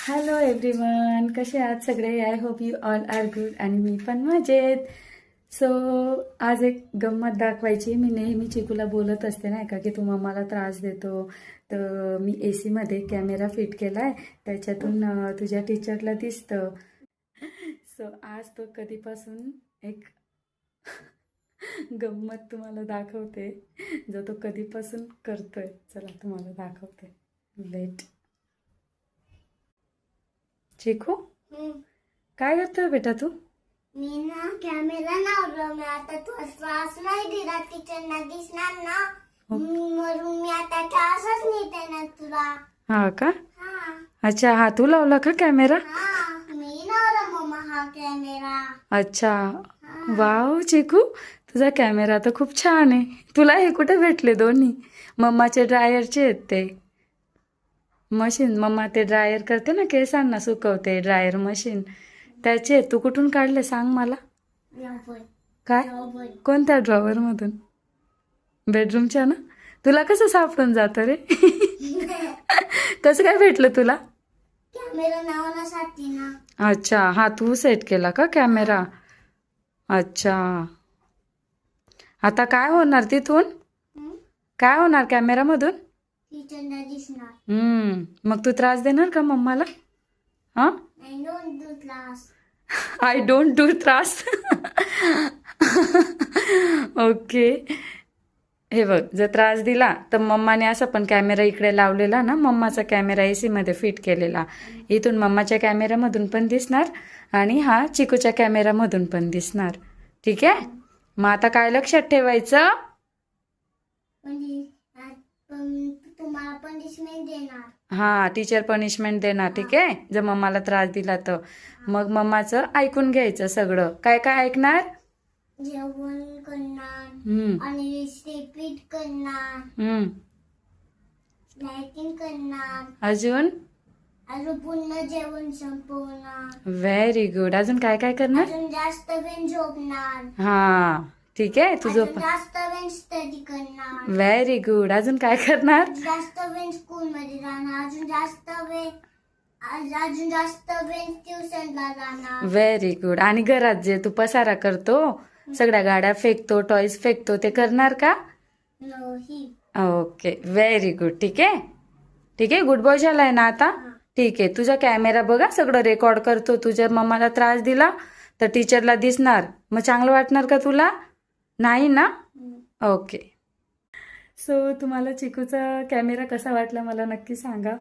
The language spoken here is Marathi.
हॅलो एव्हरीवन, कसे आहात सगळे? I hope you all are good आणि मी पण मजेत. सो आज एक गंमत दाखवायची. मी नेहमी चिकूला बोलत असते नाही का की तू मम्माला त्रास देतो, तर मी AC मध्ये कॅमेरा फिट केला आहे, त्याच्यातून तुझ्या टीचरला दिसतं. सो आज तो कधीपासून एक गंमत तुम्हाला दाखवते, जो तो कधीपासून करतोय. चला तुम्हाला दाखवते. लेट. चिकू काय करतोय बेटा तू? मी ना कॅमेरा लावलो. मी आता तू श्वास नाही दिला टीचरना दिसणार ना, म्हणून मी आता क्लासच नेते ना तुला. हा का? हा अच्छा, हा तू लावला का कॅमेरा? हा मी लावला मम्मा हा कॅमेरा. अच्छा, वाव चिकू, तुझा कॅमेरा तर खूप छान आहे. तुला हे कुठे भेटले दोन्ही? मम्माचे ड्रायरचे आहेत ते मशीन. मम्मा ते ड्रायर करते ना, केसांना सुकवते, ड्रायर मशीन त्याचे. तू कुठून काढले सांग मला? काय? कोणत्या ड्रॉवर मधून? बेडरूमच्या ना? तुला कसं सापडून जातं रे? कसं काय भेटलं तुला? कॅमेरा लावण्यासाठी ना. अच्छा, हा तू सेट केला का कॅमेरा? अच्छा, आता काय होणार तिथून? काय होणार कॅमेरामधून? टीचरना दिसणार. मग तू त्रास देणार का मम्माला? हा, I don't do class. I don't do त्रास. ओके, हे बघ, जर त्रास दिला तर मम्माने असं पण कॅमेरा इकडे लावलेला ना, मम्माचा कॅमेरा AC मध्ये फिट केलेला. इथून मम्माच्या कॅमेरामधून पण दिसणार आणि हा चिकूच्या कॅमेरामधून पण दिसणार. ठीक आहे? मग आता काय लक्षात ठेवायचं? तुम्हाला पनिशमेंट देणार. हा, टीचर पनिशमेंट देणार. ठीक आहे? जर मम्माला त्रास दिला तर मग मम्माचं ऐकून घ्यायचं सगळं. काय काय ऐकणार? जेवण करणार आणि रिपीट करणार, लाइटिंग करणार, अजून पूर्ण जेवण संपवणार. Very good. अजून काय काय करणार? अजून जास्त वेळ झोपणार. हा, ठीक आहे. तुझं अजून जास्त वेळ स्टडी करणार. Very good. अजून काय करणार? जास्त वेळ स्कूल मध्ये जाणार. अजून जास्त वेळ ट्युशनला जाणार. Very good. आणि घरात जे तू पसारा करतो, सगळ्या गाड्या फेकतो, टॉयज फेकतो, ते करणार का? नाही. Okay, very good. ठीक आहे? ठीक आहे, गुड बॉय झालाय ना आता? ठीक आहे. तुझा कॅमेरा बघा सगळं रेकॉर्ड करतो. तुझ्या मम्माला त्रास दिला तर टीचरला दिसणार. मग चांगलं वाटणार का तुला? नाही ना? ओके. सो तुम्हाला चिकूचा कॅमेरा कसा वाटला मला नक्की सांगा.